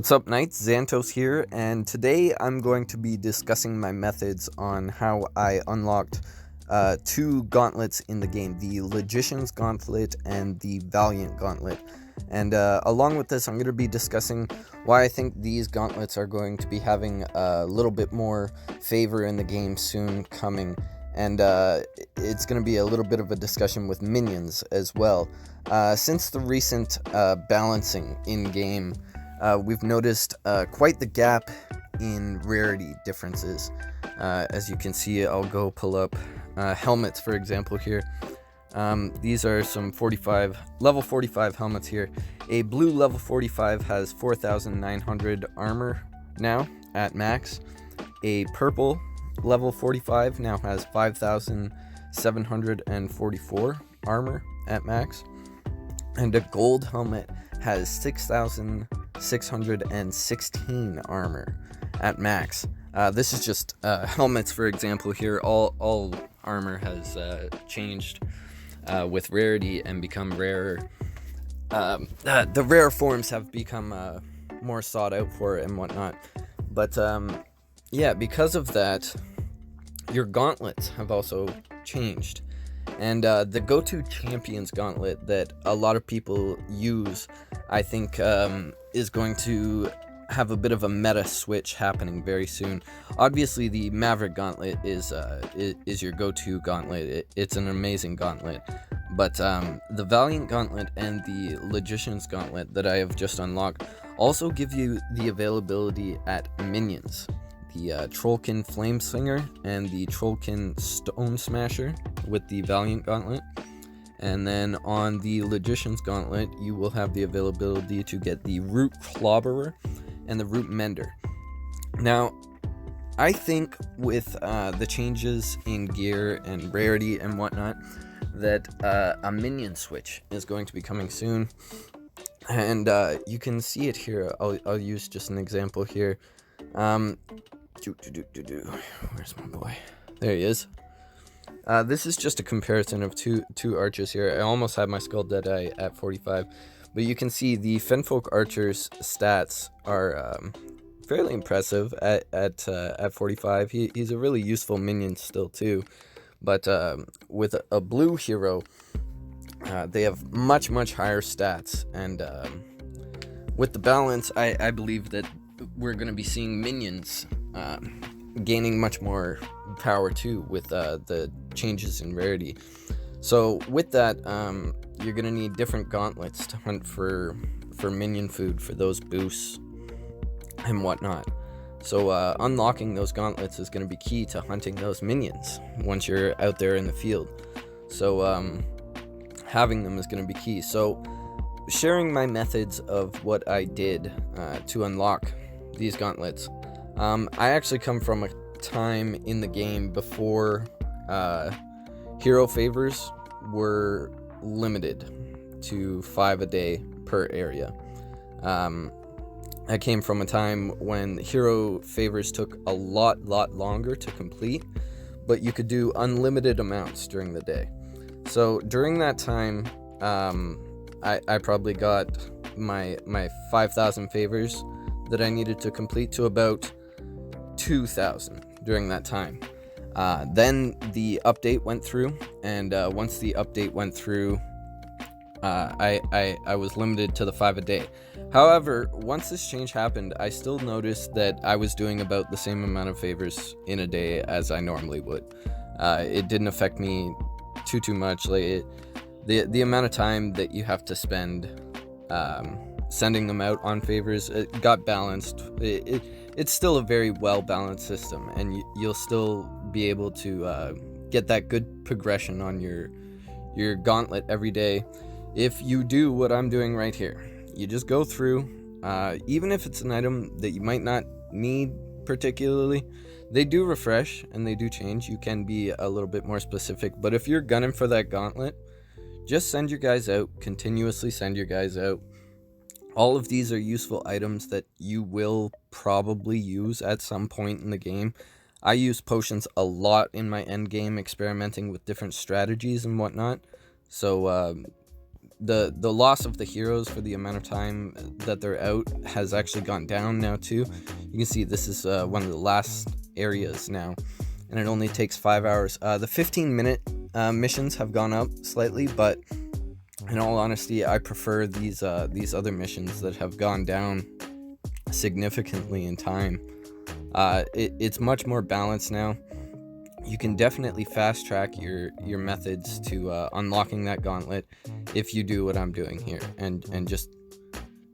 What's up, Knights? Xantos here, and today I'm going to be discussing my methods on how I unlocked two gauntlets in the game, the Logicians Gauntlet and the Valiant Gauntlet. And along with this, I'm going to be discussing why I think these gauntlets are going to be having a little bit more favor in the game soon coming. And it's going to be a little bit of a discussion with minions as well. Since the recent balancing in-game, we've noticed quite the gap in rarity differences. As you can see, I'll go pull up helmets, for example, here. These are some level 45 helmets here. A blue level 45 has 4,900 armor now at max. A purple level 45 now has 5,744 armor at max. And a gold helmet has 6,616 armor at max. This is just helmets, for example, here. All armor has changed with rarity and become rarer. The rare forms have become more sought out for and whatnot. But yeah, because of that, your gauntlets have also changed. And the go-to champions gauntlet that a lot of people use, I think, is going to have a bit of a meta switch happening very soon. Obviously, the Maverick Gauntlet is your go-to gauntlet. It's an amazing gauntlet. But the Valiant Gauntlet and the Logician's Gauntlet that I have just unlocked also give you the availability at minions. The Trollkin Flameslinger and the Trollkin Stone Smasher with the Valiant Gauntlet. And then on the Logician's Gauntlet, you will have the availability to get the Root Clobberer and the Root Mender. Now, I think with the changes in gear and rarity and whatnot, that a minion switch is going to be coming soon. And you can see it here. I'll use just an example here. Where's my boy? There he is. This is just a comparison of two archers here. I almost had my Skull Deadeye at 45, but you can see the Fenfolk Archer's stats are fairly impressive at 45. He's a really useful minion still too, but with a blue hero, they have much higher stats, and with the balance, I believe that we're going to be seeing minions gaining much more power too with the changes in rarity. So with that, you're going to need different gauntlets to hunt for minion food for those boosts and whatnot. So unlocking those gauntlets is going to be key to hunting those minions once you're out there in the field. So having them is going to be key. So sharing my methods of what I did to unlock these gauntlets. I actually come from a time in the game before hero favors were limited to 5 a day per area. I came from a time when hero favors took a lot longer to complete, but you could do unlimited amounts during the day. So during that time, I probably got my 5,000 favors that I needed to complete to about 2,000 during that time. Then the update went through, and once the update went through, I was limited to the 5 a day. However, once this change happened, I still noticed that I was doing about the same amount of favors in a day as I normally would. It didn't affect me too much. Like the amount of time that you have to spend sending them out on favors, it got balanced. It's still a very well balanced system, and you'll still be able to get that good progression on your gauntlet every day if you do what I'm doing right here. You just go through, even if it's an item that you might not need particularly, they do refresh and they do change. You can be a little bit more specific, but if you're gunning for that gauntlet, just send your guys out, continuously send your guys out. All of these are useful items that you will probably use at some point in the game. I use potions a lot in my end game, experimenting with different strategies and whatnot. So the loss of the heroes for the amount of time that they're out has actually gone down now too. You can see this is one of the last areas now, and it only takes 5 hours. The 15-minute missions have gone up slightly, but in all honesty, I prefer these other missions that have gone down significantly in time. It's much more balanced now. You can definitely fast track your methods to unlocking that gauntlet if you do what I'm doing here, and just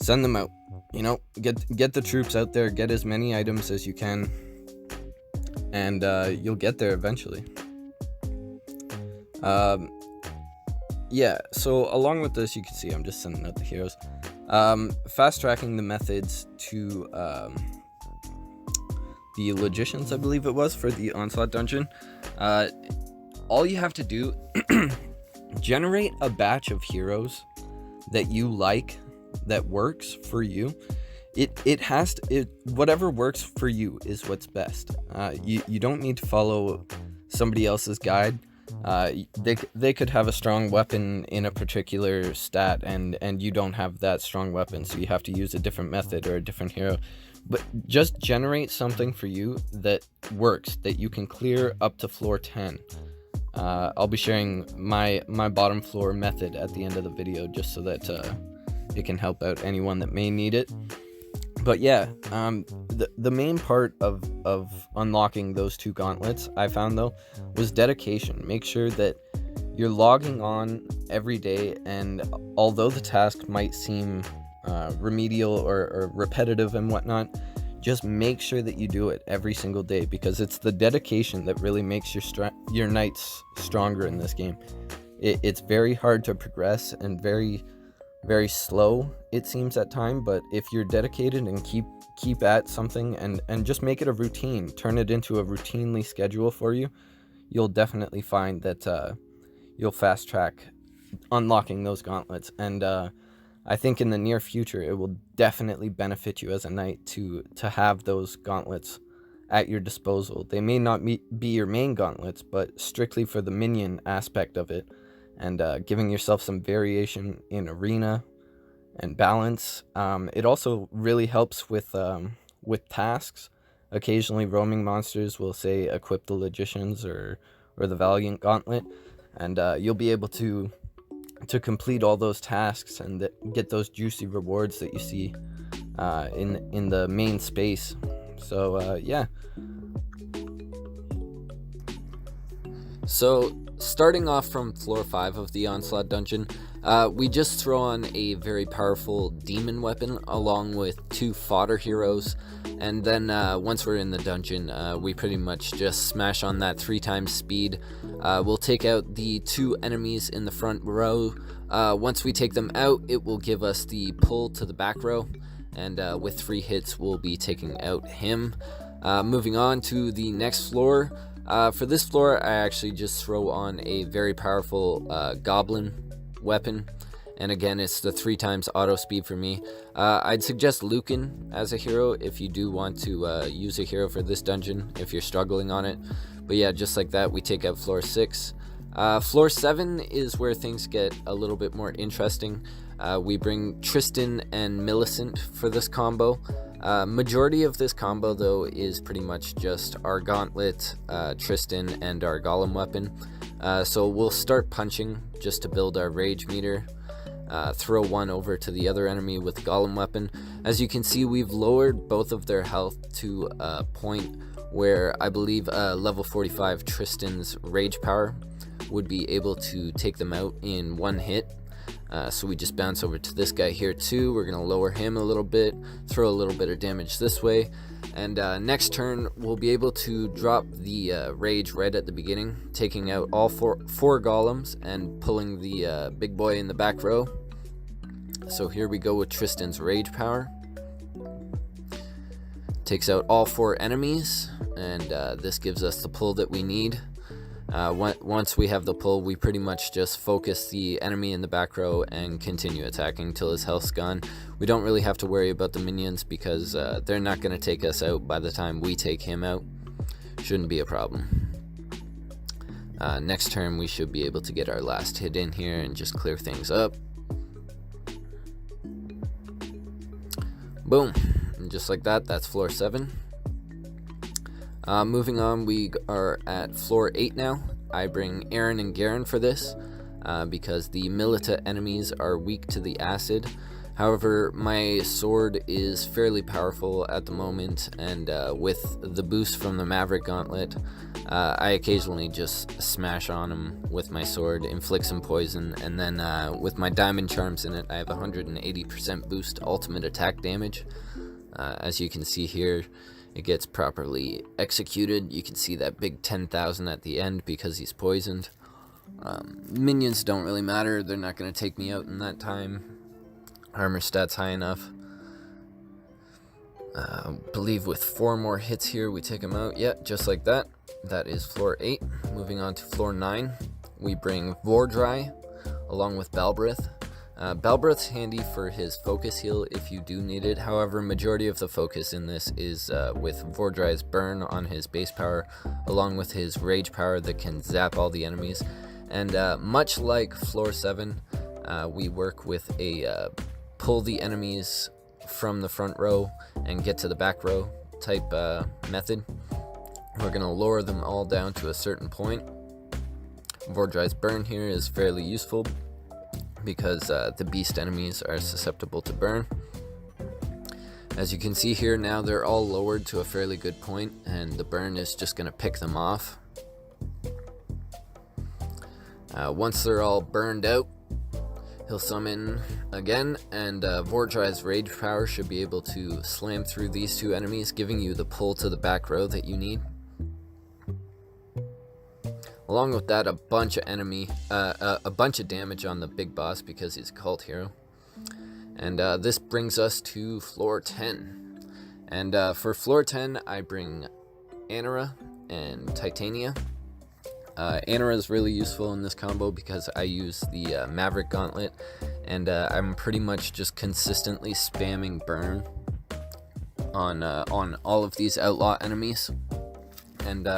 send them out. You know, get the troops out there, get as many items as you can, and you'll get there eventually. Yeah, so along with this, you can see I'm just sending out the heroes. Fast tracking the methods to the Logicians, I believe it was, for the Onslaught Dungeon. All you have to do, generate a batch of heroes that you like, that works for you. Whatever works for you is what's best. You don't need to follow somebody else's guide. They could have a strong weapon in a particular stat, and you don't have that strong weapon, so you have to use a different method or a different hero. But just generate something for you that works, that you can clear up to floor 10. I'll be sharing my bottom floor method at the end of the video, just so that it can help out anyone that may need it. But yeah, the main part of unlocking those 2 gauntlets, I found though, was dedication. Make sure that you're logging on every day, and although the task might seem remedial or repetitive and whatnot, just make sure that you do it every single day, because it's the dedication that really makes your knights stronger in this game. It's very hard to progress and very, very slow, it seems at time, but if you're dedicated and keep at something and just make it a routine, turn it into a routinely schedule for you, you'll definitely find that you'll fast track unlocking those gauntlets. And I think in the near future it will definitely benefit you as a knight to have those gauntlets at your disposal. They may not be your main gauntlets, but strictly for the minion aspect of it, and giving yourself some variation in arena and balance. It also really helps with tasks. Occasionally roaming monsters will say equip the Logicians or the Valiant Gauntlet, and you'll be able to complete all those tasks and get those juicy rewards that you see in the main space. So yeah. So starting off from floor 5 of the Onslaught Dungeon, we just throw on a very powerful demon weapon along with 2 fodder heroes, and then once we're in the dungeon, we pretty much just smash on that 3 times speed. We'll take out the 2 enemies in the front row. Once we take them out, it will give us the pull to the back row, and with 3 hits we'll be taking out him. Moving on to the next floor. For this floor, I actually just throw on a very powerful goblin weapon, and again, it's the 3 times auto speed for me. I'd suggest Lucan as a hero if you do want to use a hero for this dungeon, if you're struggling on it. But yeah, just like that, we take out floor 6. Floor 7 is where things get a little bit more interesting. We bring Tristan and Millicent for this combo. Majority of this combo though is pretty much just our gauntlet, Tristan, and our golem weapon. So we'll start punching just to build our rage meter. Throw one over to the other enemy with golem weapon. As you can see, we've lowered both of their health to a point where I believe level 45 Tristan's rage power would be able to take them out in 1 hit. So we just bounce over to this guy here too. We're going to lower him a little bit, throw a little bit of damage this way, and next turn we'll be able to drop the rage right at the beginning, taking out all four golems and pulling the big boy in the back row. So here we go with Tristan's rage power. Takes out all 4 enemies, and this gives us the pull that we need. Once we have the pull, we pretty much just focus the enemy in the back row and continue attacking till his health's gone. We don't really have to worry about the minions because they're not going to take us out by the time we take him out. Shouldn't be a problem. Next turn we should be able to get our last hit in here and just clear things up. Boom. And just like that, that's floor 7. Moving on, we are at floor 8 now. I bring Aaron and Garen for this, because the Milita enemies are weak to the acid. However, my sword is fairly powerful at the moment, and with the boost from the Maverick Gauntlet, I occasionally just smash on him with my sword, inflict some poison, and then with my diamond charms in it, I have 180% boost ultimate attack damage. As you can see here, it gets properly executed. You can see that big 10,000 at the end because he's poisoned. Minions don't really matter, they're not going to take me out in that time. Armor stats high enough. Believe with 4 more hits here we take him out. Yeah, just like that. That is floor 8. Moving on to floor 9, we bring Vordry along with Balbrith. Balbrith's handy for his focus heal if you do need it. However, majority of the focus in this is with Vordry's burn on his base power, along with his rage power that can zap all the enemies. And much like floor 7, we work with a pull the enemies from the front row and get to the back row type method. We're going to lower them all down to a certain point. Vordry's burn here is fairly useful because the beast enemies are susceptible to burn. As you can see here now, they're all lowered to a fairly good point, and the burn is just going to pick them off. Once they're all burned out, he'll summon again, and Vordry's rage power should be able to slam through these 2 enemies, giving you the pull to the back row that you need. Along with that, a bunch of damage on the big boss because he's a cult hero. And this brings us to floor 10. And for floor 10, I bring Anara and Titania. Anara is really useful in this combo because I use the Maverick Gauntlet, and I'm pretty much just consistently spamming burn on all of these outlaw enemies. And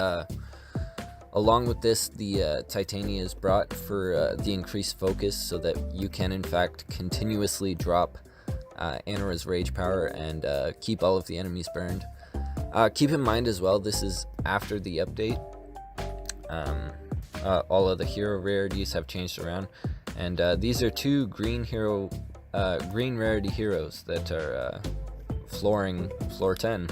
along with this, the Titania is brought for the increased focus so that you can in fact continuously drop Anara's rage power and keep all of the enemies burned. Keep in mind as well, this is after the update. All of the hero rarities have changed around, and these are 2 green rarity heroes that are flooring floor 10.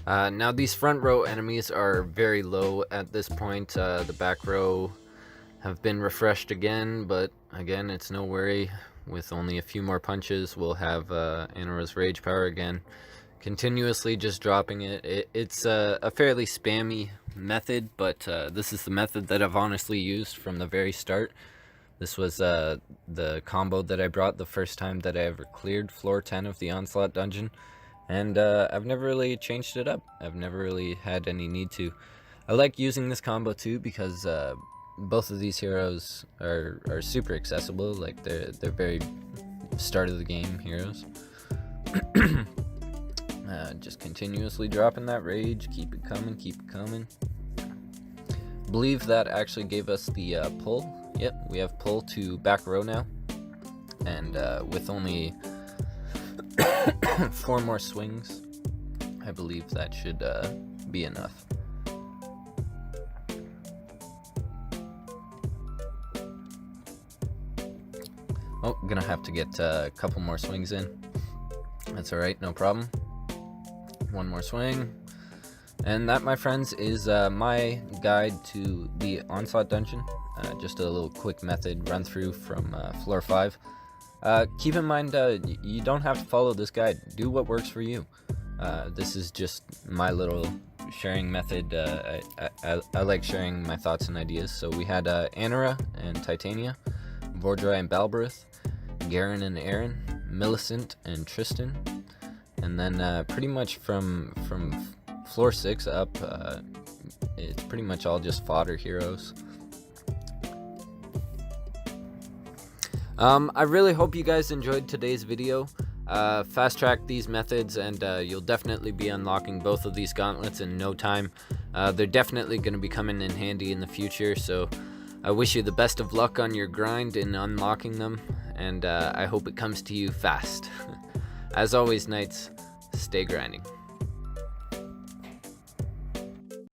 Now these front row enemies are very low at this point. The back row have been refreshed again, but again, it's no worry. With only a few more punches, we'll have Anara's rage power again. Continuously just dropping it. It's a fairly spammy method, but this is the method that I've honestly used from the very start. This was the combo that I brought the first time that I ever cleared floor 10 of the Onslaught Dungeon. And I've never really changed it up. I've never really had any need to. I like using this combo too because both of these heroes are super accessible. Like they're very start of the game heroes. Just continuously dropping that rage. Keep it coming. Keep it coming. Believe that actually gave us the pull. Yep, we have pull to back row now. And with only 4 more swings, I believe that should be enough. Oh, gonna have to get a couple more swings in. That's alright, no problem. 1 more swing. And that, my friends, is my guide to the Onslaught Dungeon. Just a little quick method run through from floor 5. Keep in mind, you don't have to follow this guide. Do what works for you. This is just my little sharing method. I like sharing my thoughts and ideas. So we had Anara and Titania, Vordry and Balbrith, Garen and Aaron, Millicent and Tristan, and then pretty much from floor 6 up, it's pretty much all just fodder heroes. I really hope you guys enjoyed today's video. Fast track these methods and you'll definitely be unlocking both of these gauntlets in no time. They're definitely going to be coming in handy in the future, so I wish you the best of luck on your grind in unlocking them, and I hope it comes to you fast. As always, Knights, stay grinding.